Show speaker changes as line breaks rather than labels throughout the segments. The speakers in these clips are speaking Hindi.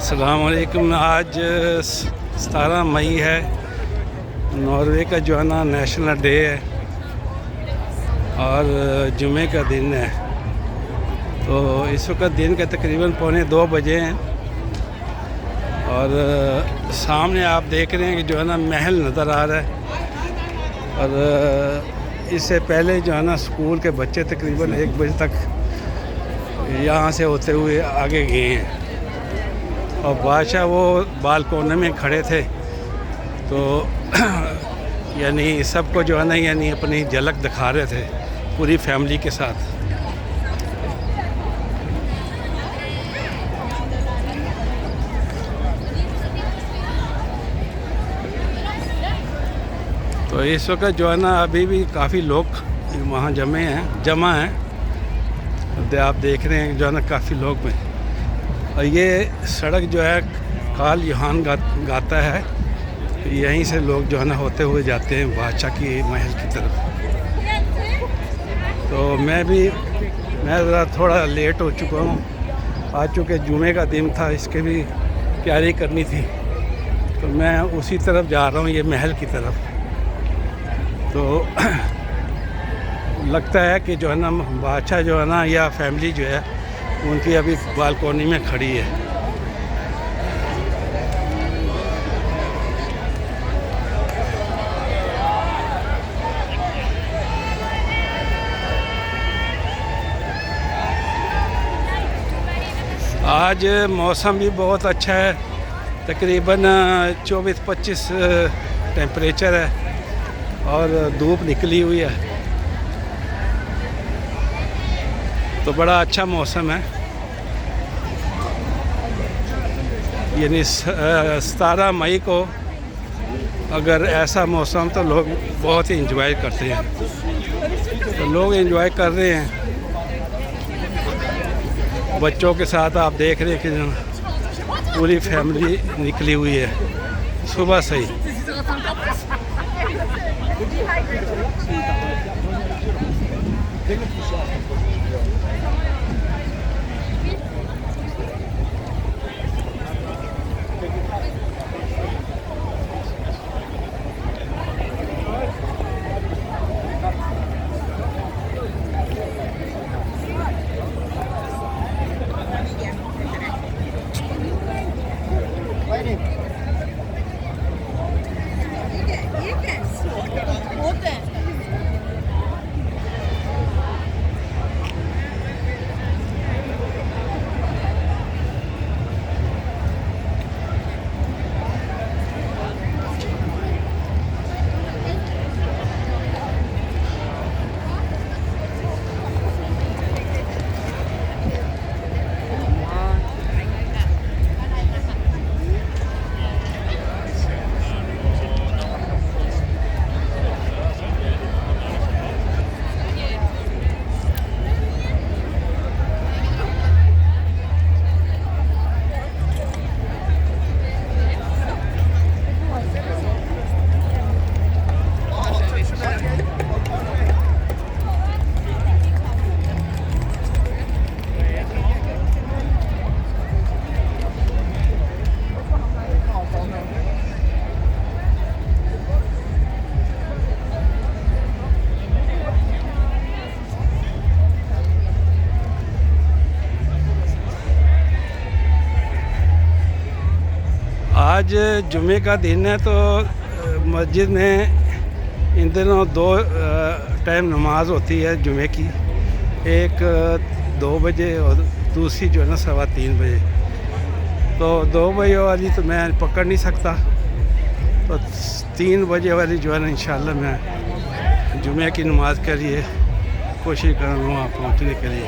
अस्सलामुअलैकुम। आज 17 मई है। नॉर्वे का जो है ना नेशनल डे है और जुमे का दिन है। तो इस वक्त दिन के तकरीबन 1:45 बजे हैं और सामने आप देख रहे हैं कि जो है ना महल नज़र आ रहा है। और इससे पहले जो है ना स्कूल के बच्चे तकरीबन 1 बजे तक यहाँ से होते हुए आगे गए हैं और बादशाह वो बालकोने में खड़े थे। तो यानी सबको जो है ना यानी अपनी झलक दिखा रहे थे पूरी फैमिली के साथ। तो इस वक्त जो है ना अभी भी काफ़ी लोग वहाँ जमा हैं। तो आप देख रहे हैं जो है ना काफ़ी लोग में। और ये सड़क जो है काल युहान गाता है। तो यहीं से लोग जो है ना होते हुए जाते हैं बादशाह की महल की तरफ। तो मैं ज़रा थोड़ा लेट हो चुका हूँ। आज चूँकि जुमे का दिन था, इसके भी तैयारी करनी थी, तो मैं उसी तरफ जा रहा हूँ, ये महल की तरफ। तो लगता है कि जो है ना बादशाह जो है ना या फैमिली जो है उनकी अभी बालकोनी में खड़ी है। आज मौसम भी बहुत अच्छा है, तकरीबन 24-25 टेम्परेचर है और धूप निकली हुई है। तो बड़ा अच्छा मौसम है। यानी 17 मई को अगर ऐसा मौसम तो लोग बहुत ही एंजॉय करते हैं। तो लोग एंजॉय कर रहे हैं बच्चों के साथ। आप देख रहे हैं कि पूरी फैमिली निकली हुई है सुबह से ही। आज जुमे का दिन है तो मस्जिद में इन दिनों 2 टाइम नमाज होती है जुमे की। एक 2 बजे और दूसरी जो है ना 3:15 बजे। तो 2 बजे वाली तो मैं पकड़ नहीं सकता, तो 3 बजे वाली जो है ना इंशाल्लाह मैं जुमे की नमाज के लिए कोशिश करूँगा वहाँ पहुँचने के लिए।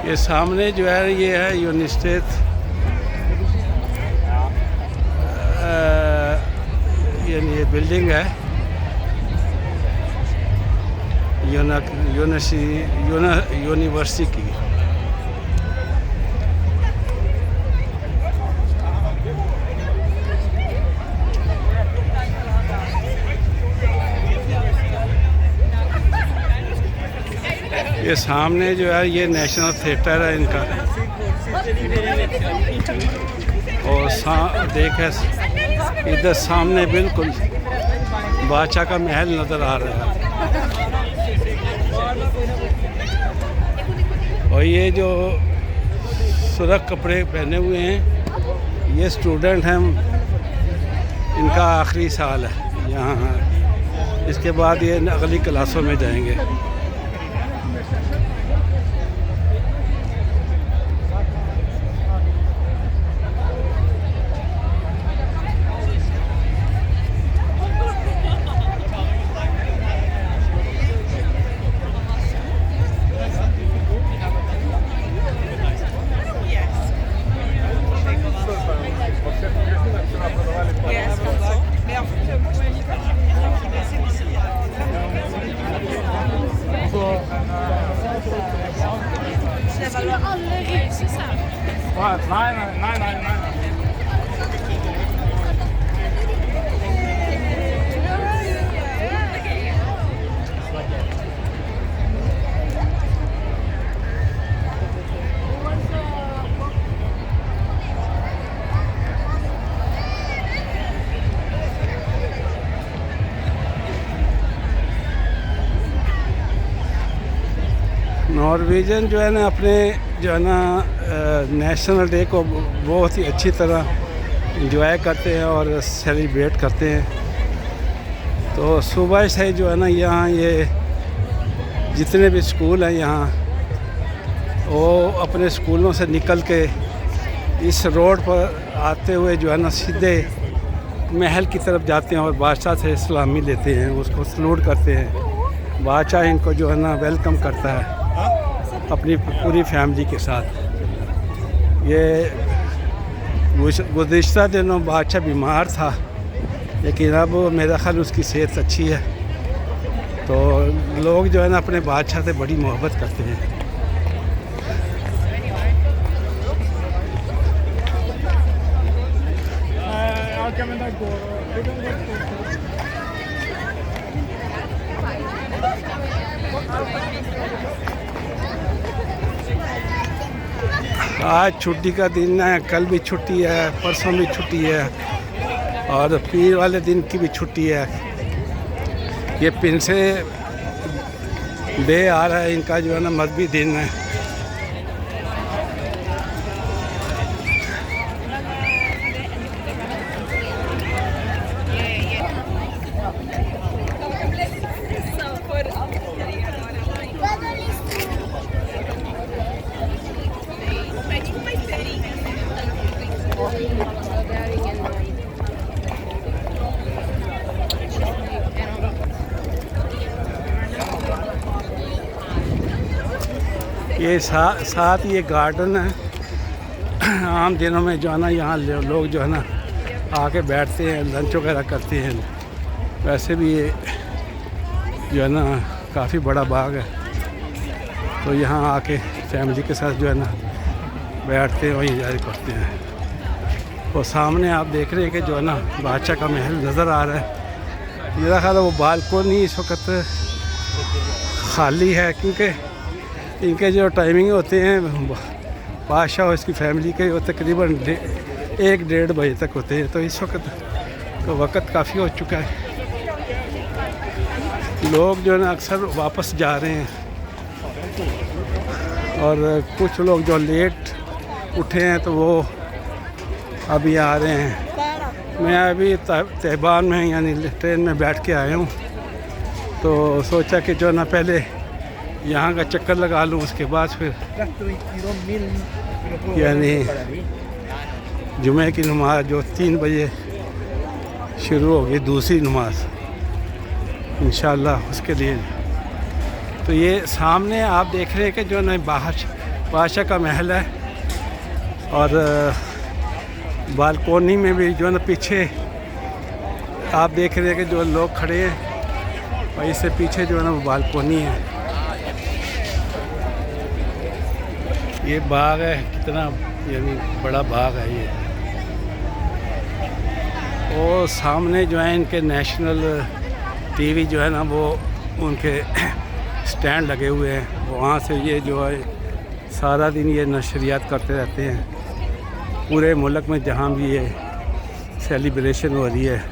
ये सामने जो है ये है यूनिस्टेट यानी ये बिल्डिंग है यूनिवर्सिटी की। ये सामने जो है ये नेशनल थिएटर है इनका, और देखे इधर सामने बिल्कुल बादशाह का महल नज़र आ रहा है। और ये जो सुरख कपड़े पहने हुए हैं ये स्टूडेंट हैं, इनका आखिरी साल है यहाँ, इसके बाद ये अगली क्लासों में जाएंगे। नॉर्वेजन जो है ना अपने जो है ना नेशनल डे को बहुत ही अच्छी तरह इंजॉय करते हैं और सेलिब्रेट करते हैं। तो सुबह से जो है ना यहाँ ये जितने भी स्कूल हैं यहाँ, वो अपने स्कूलों से निकल के इस रोड पर आते हुए जो है ना सीधे महल की तरफ जाते हैं और बादशाह से सलामी लेते हैं, उसको सलूट करते हैं। बादशाह इनको जो है ना वेलकम करता है अपनी पूरी फैमिली के साथ। ये गुज़िश्ता दिनों बादशाह बीमार था, लेकिन अब मेरा ख्याल उसकी सेहत अच्छी है, तो लोग जो है ना अपने बादशाह से बड़ी मोहब्बत करते हैं। आज छुट्टी का दिन है, कल भी छुट्टी है, परसों भी छुट्टी है, और पीर वाले दिन की भी छुट्टी है। ये पिनसे डे आ रहा है, इनका जो है ना मजहबी दिन है। ये साथ ये गार्डन है। आम दिनों में जो है ना यहाँ लोग जो है ना आके बैठते हैं, लंच वगैरह करते हैं। वैसे भी ये जो है ना काफ़ी बड़ा बाग है, तो यहाँ आके फैमिली के साथ जो है ना बैठते हैं और इंजॉय करते हैं। और सामने आप देख रहे हैं कि जो है ना बादशाह का महल नज़र आ रहा है। मेरा ख्याल है वो बालकोनी इस वक्त खाली है, क्योंकि इनके जो टाइमिंग होते हैं बादशाह और इसकी फैमिली के वो तकरीबन 1-1:30 बजे तक होते हैं। तो इस वक्त तो वक्त काफ़ी हो चुका है, लोग जो है ना अक्सर वापस जा रहे हैं, और कुछ लोग जो लेट उठे हैं तो वो अभी आ रहे हैं। मैं अभी तेहबान में यानी ट्रेन में बैठ के आया हूँ, तो सोचा कि जो ना पहले यहाँ का चक्कर लगा लूँ, उसके बाद फिर यानी जुमे की नमाज जो 3 बजे शुरू होगी, दूसरी नमाज इंशाल्लाह उसके लिए। तो ये सामने आप देख रहे हैं कि जो ना बादशाह का महल है, और बालकोनी में भी जो है ना पीछे आप देख रहे हैं कि जो लोग खड़े हैं, और इससे पीछे जो है ना वो बालकोनी है। ये बाग है, कितना यानी बड़ा बाग है ये। और सामने जो है इनके नेशनल टीवी जो है ना वो उनके स्टैंड लगे हुए हैं, वहाँ से ये जो है सारा दिन ये नशरियात करते रहते हैं। पूरे मुल्क में जहाँ भी ये सेलिब्रेशन हो रही है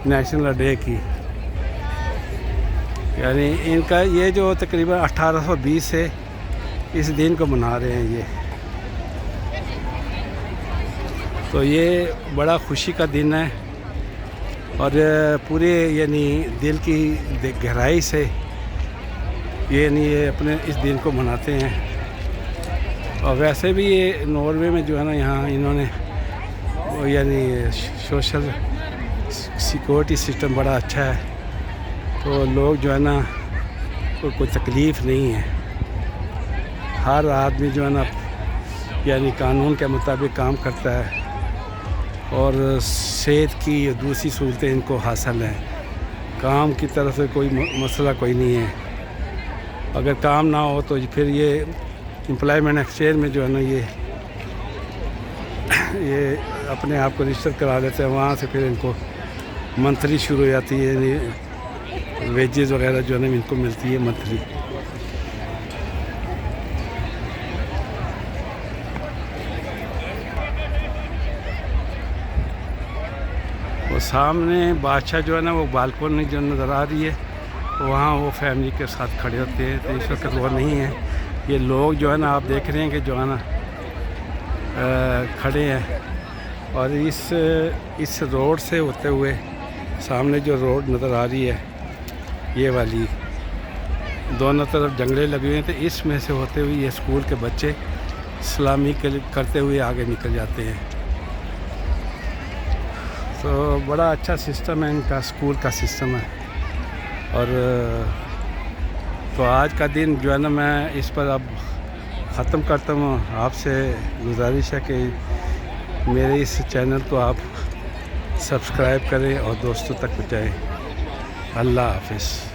नेशनल डे की, यानी इनका ये जो तकरीबन 1820 से इस दिन को मना रहे हैं ये। तो ये बड़ा खुशी का दिन है और पूरे यानी दिल की गहराई से ये अपने इस दिन को मनाते हैं। और वैसे भी ये नॉर्वे में जो है ना, यहाँ इन्होंने यानी सोशल सिक्योरिटी सिस्टम बड़ा अच्छा है, तो लोग जो है ना कोई तकलीफ़ नहीं है। हर आदमी जो है ना यानी कानून के मुताबिक काम करता है और सेहत की दूसरी सहूलतें इनको हासिल हैं। काम की तरफ से कोई मसला कोई नहीं है। अगर काम ना हो तो फिर ये एम्प्लॉयमेंट एक्सचेंज में जो है ना ये अपने आप को रजिस्टर करा लेते हैं। वहाँ से फिर इनको मंथली शुरू हो जाती है, वेजेस वगैरह जो है ना इनको मिलती है मंथली। वो सामने बादशाह जो है ना वो बालकनी जो नज़र आ रही है, वहाँ वो फैमिली के साथ खड़े होते हैं। तो इस वक्त वो नहीं है। ये लोग जो है ना आप देख रहे हैं कि जो है ना खड़े हैं। और इस रोड से होते हुए सामने जो रोड नज़र आ रही है ये वाली, दोनों तरफ जंगले लगे हुए हैं, तो इसमें से होते हुए ये स्कूल के बच्चे सलामी करते हुए आगे निकल जाते हैं। तो बड़ा अच्छा सिस्टम है इनका, स्कूल का सिस्टम है। और तो आज का दिन जो है ना मैं इस पर अब ख़त्म करता हूँ। आपसे गुजारिश है कि मेरे इस चैनल को आप सब्सक्राइब करें और दोस्तों तक पहुँचाएँ। अल्लाह हाफ़िज़।